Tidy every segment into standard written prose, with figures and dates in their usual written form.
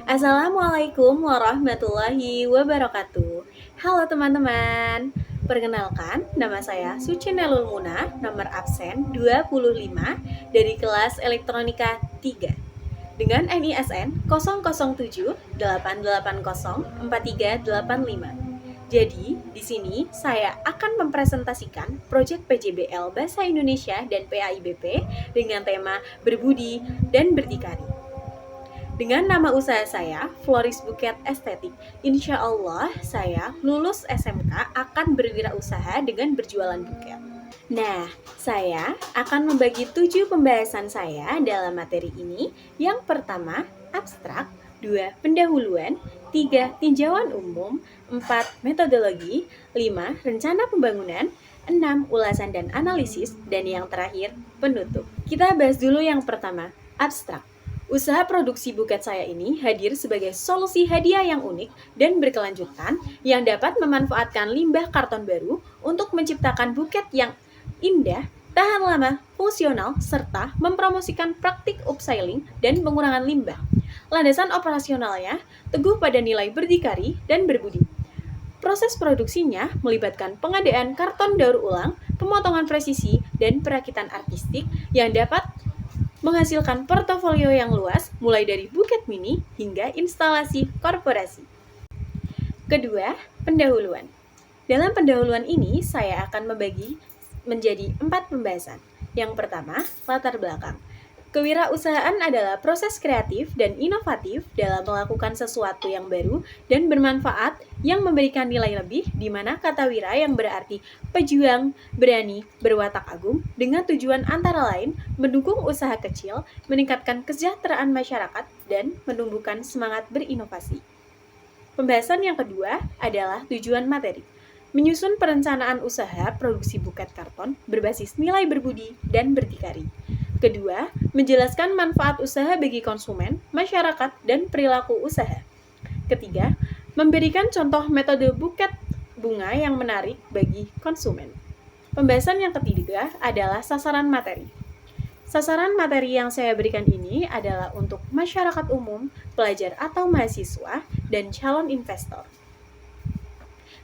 Assalamualaikum warahmatullahi wabarakatuh. Halo teman-teman. Perkenalkan, nama saya Suci Nelul Muna, nomor absen 25 dari kelas Elektronika 3 dengan NISN 00788043885. Jadi, di sini saya akan mempresentasikan proyek PJBL Bahasa Indonesia dan PAIBP dengan tema berbudi dan berdikari. Dengan nama usaha saya, Floris Buket Estetik, insya Allah saya lulus SMK akan berwirausaha dengan berjualan buket. Nah, saya akan membagi 7 pembahasan saya dalam materi ini. Yang pertama, abstrak, 2 pendahuluan, 3 tinjauan umum, 4 metodologi, 5 rencana pembangunan, 6 ulasan dan analisis, dan yang terakhir penutup. Kita bahas dulu yang pertama, abstrak. Usaha produksi buket saya ini hadir sebagai solusi hadiah yang unik dan berkelanjutan yang dapat memanfaatkan limbah karton baru untuk menciptakan buket yang indah, tahan lama, fungsional, serta mempromosikan praktik upcycling dan pengurangan limbah. Landasan operasionalnya teguh pada nilai berdikari dan berbudi. Proses produksinya melibatkan pengadaan karton daur ulang, pemotongan presisi, dan perakitan artistik yang dapat menghasilkan portofolio yang luas, mulai dari buket mini hingga instalasi korporasi. Kedua, pendahuluan. Dalam pendahuluan ini, saya akan membagi menjadi 4 pembahasan. Yang pertama, latar belakang. Kewirausahaan adalah proses kreatif dan inovatif dalam melakukan sesuatu yang baru dan bermanfaat yang memberikan nilai lebih, di mana kata wira yang berarti pejuang, berani, berwatak agung, dengan tujuan antara lain mendukung usaha kecil, meningkatkan kesejahteraan masyarakat, dan menumbuhkan semangat berinovasi. Pembahasan yang kedua adalah tujuan materi. Menyusun perencanaan usaha produksi buket karton berbasis nilai berbudi dan berdikari. Kedua, menjelaskan manfaat usaha bagi konsumen, masyarakat, dan perilaku usaha. Ketiga, memberikan contoh metode buket bunga yang menarik bagi konsumen. Pembahasan yang ketiga adalah sasaran materi. Sasaran materi yang saya berikan ini adalah untuk masyarakat umum, pelajar atau mahasiswa, dan calon investor.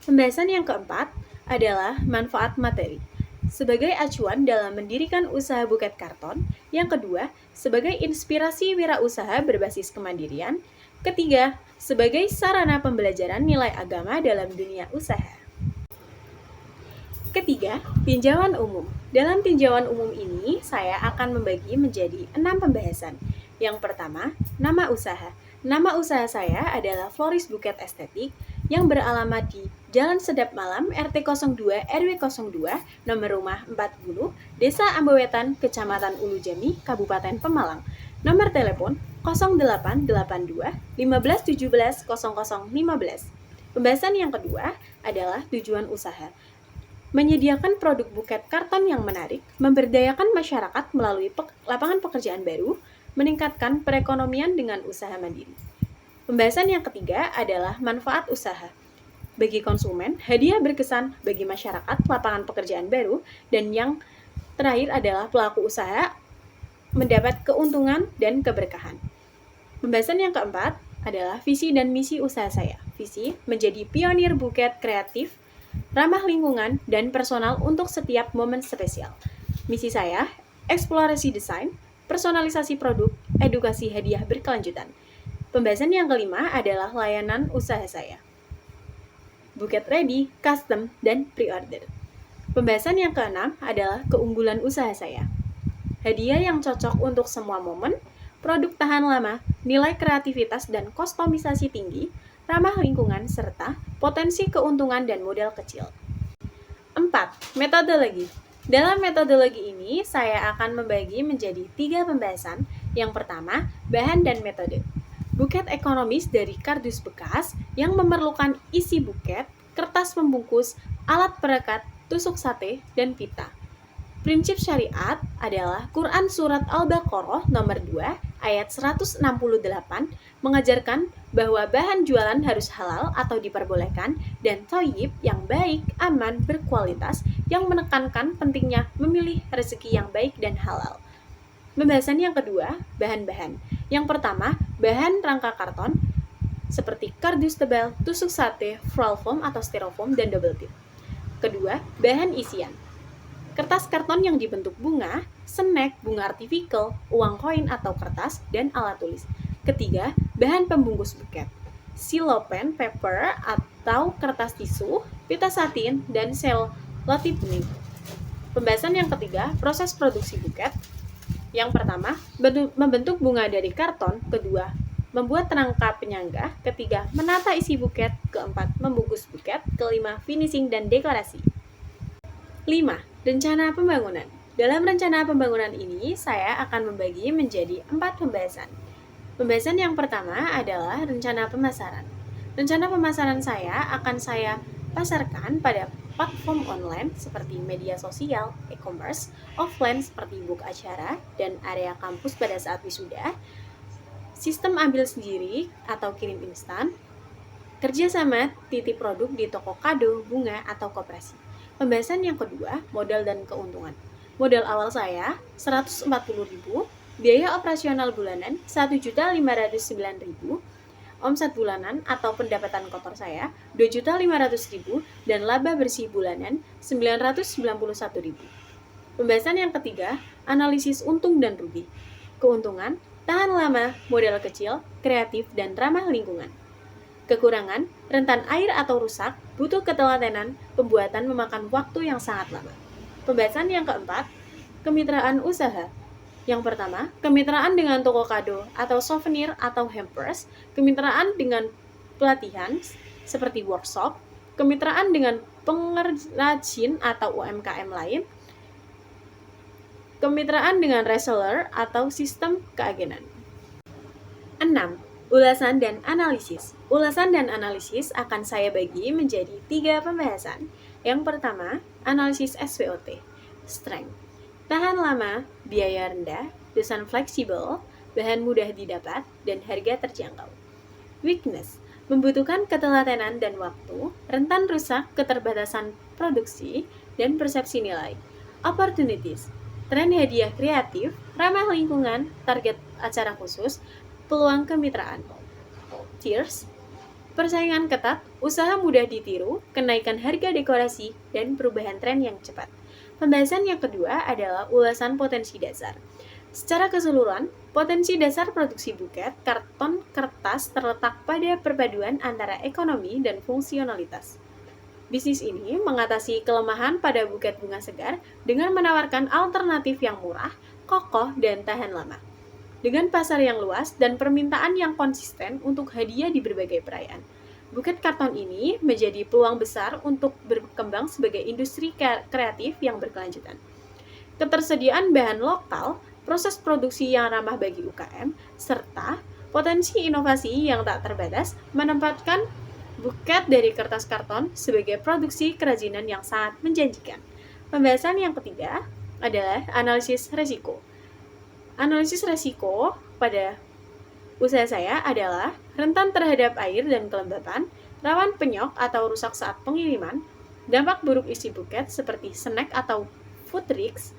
Pembahasan yang keempat adalah manfaat materi. Sebagai acuan dalam mendirikan usaha buket karton. Yang kedua, sebagai inspirasi wirausaha berbasis kemandirian. Ketiga, sebagai sarana pembelajaran nilai agama dalam dunia usaha. Ketiga, tinjauan umum. Dalam tinjauan umum ini, saya akan membagi menjadi 6 pembahasan. Yang pertama, nama usaha. Nama usaha saya adalah Floris Buket Estetik yang beralamat di Jalan Sedap Malam, RT 02 RW 02, nomor rumah 40, Desa Ambawetan, Kecamatan Ulu Jami, Kabupaten Pemalang. Nomor telepon 0882 1517 0015. Pembahasan yang kedua adalah tujuan usaha. Menyediakan produk buket karton yang menarik, memberdayakan masyarakat melalui lapangan pekerjaan baru, meningkatkan perekonomian dengan usaha mandiri. Pembahasan yang ketiga adalah manfaat usaha. Bagi konsumen, hadiah berkesan, bagi masyarakat, lapangan pekerjaan baru, dan yang terakhir adalah pelaku usaha mendapat keuntungan dan keberkahan. Pembahasan yang keempat adalah visi dan misi usaha saya. Visi, menjadi pionir buket kreatif, ramah lingkungan, dan personal untuk setiap momen spesial. Misi saya, eksplorasi desain, personalisasi produk, edukasi hadiah berkelanjutan. Pembahasan yang kelima adalah layanan usaha saya. Buket ready, custom, dan pre-order. Pembahasan yang keenam adalah keunggulan usaha saya. Hadiah yang cocok untuk semua momen, produk tahan lama, nilai kreativitas dan kustomisasi tinggi, ramah lingkungan, serta potensi keuntungan dan modal kecil. 4. Metodologi. Dalam metodologi ini, saya akan membagi menjadi 3 pembahasan. Yang pertama, bahan dan metode. Buket ekonomis dari kardus bekas yang memerlukan isi buket, kertas pembungkus, alat perekat, tusuk sate, dan pita. Prinsip syariat adalah Quran Surat Al-Baqarah nomor 2 ayat 168 mengajarkan bahwa bahan jualan harus halal atau diperbolehkan dan thayyib yang baik, aman, berkualitas yang menekankan pentingnya memilih rezeki yang baik dan halal. Pembahasan yang kedua, bahan-bahan. Yang pertama, bahan rangka karton. seperti kardus tebal, tusuk sate, roll foam atau styrofoam, dan double tip. Kedua, bahan isian. Kertas karton yang dibentuk bunga, snack, bunga artificial, uang koin atau kertas, dan alat tulis. Ketiga, bahan pembungkus buket. Silopen, paper, atau kertas tisu, pita satin, dan selotip bening. Pembahasan yang ketiga, proses produksi buket. Yang pertama, membentuk bunga dari karton. Kedua, membuat rangka penyangga. Ketiga, menata isi buket. Keempat, membungkus buket. Kelima, finishing dan dekorasi. 5. Rencana pembangunan. Dalam rencana pembangunan ini, saya akan membagi menjadi 4 pembahasan. Pembahasan yang pertama adalah rencana pemasaran. Rencana pemasaran saya akan saya pasarkan pada platform online seperti media sosial, e-commerce, offline seperti book acara, dan area kampus pada saat wisuda, sistem ambil sendiri atau kirim instan, kerjasama titip produk di toko kado, bunga, atau koperasi. Pembahasan yang kedua, modal dan keuntungan. Modal awal saya 140.000, biaya operasional bulanan 1.509.000, omset bulanan atau pendapatan kotor saya 2.500.000 dan laba bersih bulanan 991.000. Pembahasan yang ketiga, analisis untung dan rugi. Keuntungan, tahan lama, modal kecil, kreatif, dan ramah lingkungan. Kekurangan, rentan air atau rusak, butuh ketelatenan, pembuatan memakan waktu yang sangat lama. Pembahasan yang keempat, kemitraan usaha. Yang pertama, kemitraan dengan toko kado atau souvenir atau hampers, kemitraan dengan pelatihan seperti workshop, kemitraan dengan pengrajin atau UMKM lain, kemitraan dengan reseller atau sistem keagenan. 6. Ulasan dan analisis. Ulasan dan analisis akan saya bagi menjadi 3 pembahasan. Yang pertama, analisis SWOT, strength. Tahan lama, biaya rendah, desain fleksibel, bahan mudah didapat, dan harga terjangkau. Weakness, membutuhkan ketelatenan dan waktu, rentan rusak, keterbatasan produksi, dan persepsi nilai. Opportunities, tren hadiah kreatif, ramah lingkungan, target acara khusus, peluang kemitraan. Cheers, persaingan ketat, usaha mudah ditiru, kenaikan harga dekorasi, dan perubahan tren yang cepat. Pembahasan yang kedua adalah ulasan potensi dasar. Secara keseluruhan, potensi dasar produksi buket, karton, kertas terletak pada perpaduan antara ekonomi dan fungsionalitas. Bisnis ini mengatasi kelemahan pada buket bunga segar dengan menawarkan alternatif yang murah, kokoh, dan tahan lama. Dengan pasar yang luas dan permintaan yang konsisten untuk hadiah di berbagai perayaan. Buket karton ini menjadi peluang besar untuk berkembang sebagai industri kreatif yang berkelanjutan. Ketersediaan bahan lokal, proses produksi yang ramah bagi UKM, serta potensi inovasi yang tak terbatas menempatkan buket dari kertas karton sebagai produksi kerajinan yang sangat menjanjikan. Pembahasan yang ketiga adalah analisis resiko. Analisis resiko pada usaha saya adalah rentan terhadap air dan kelembapan, rawan penyok atau rusak saat pengiriman, dampak buruk isi buket seperti snack atau food risks,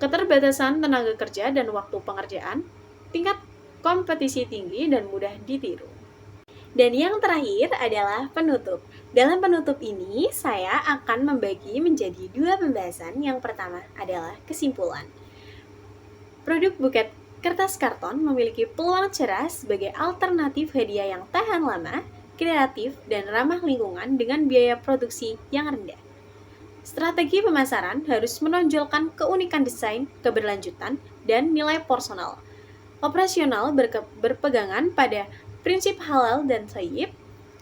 keterbatasan tenaga kerja dan waktu pengerjaan, tingkat kompetisi tinggi dan mudah ditiru. Dan yang terakhir adalah penutup. Dalam penutup ini, saya akan membagi menjadi 2 pembahasan. Yang pertama adalah kesimpulan. Produk buket kertas karton memiliki peluang cerah sebagai alternatif hadiah yang tahan lama, kreatif, dan ramah lingkungan dengan biaya produksi yang rendah. Strategi pemasaran harus menonjolkan keunikan desain, keberlanjutan, dan nilai personal. Operasional berpegangan pada prinsip halal dan thayyib,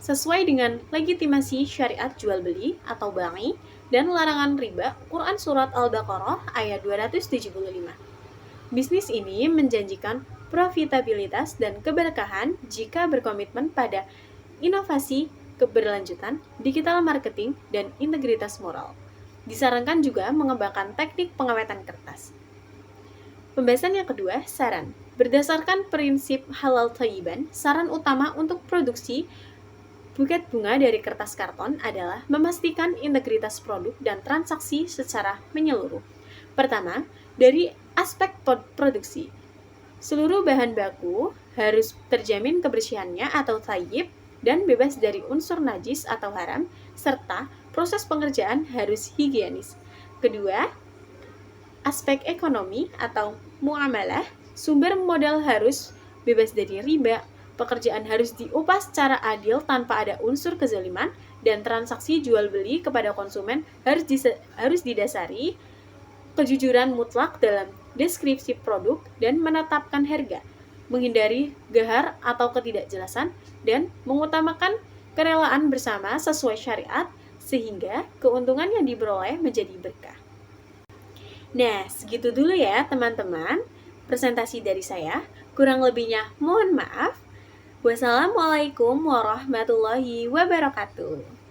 sesuai dengan legitimasi syariat jual beli atau bai dan larangan riba Quran Surat Al-Baqarah ayat 275. Bisnis ini menjanjikan profitabilitas dan keberkahan jika berkomitmen pada inovasi, keberlanjutan, digital marketing, dan integritas moral. Disarankan juga mengembangkan teknik pengawetan kertas. Pembahasan yang kedua, saran. Berdasarkan prinsip halal thayyiban, saran utama untuk produksi buket bunga dari kertas karton adalah memastikan integritas produk dan transaksi secara menyeluruh. Pertama, dari aspek produksi. Seluruh bahan baku harus terjamin kebersihannya atau thayyib dan bebas dari unsur najis atau haram, serta proses pengerjaan harus higienis. Kedua, aspek ekonomi atau muamalah, sumber modal harus bebas dari riba, pekerjaan harus diupah secara adil tanpa ada unsur kezaliman, dan transaksi jual beli kepada konsumen harus didasari kejujuran mutlak dalam deskripsi produk dan menetapkan harga, menghindari gahar atau ketidakjelasan, dan mengutamakan kerelaan bersama sesuai syariat sehingga keuntungan yang diperoleh menjadi berkah. Nah, segitu dulu ya teman-teman presentasi dari saya. Kurang lebihnya mohon maaf. Wassalamualaikum warahmatullahi wabarakatuh.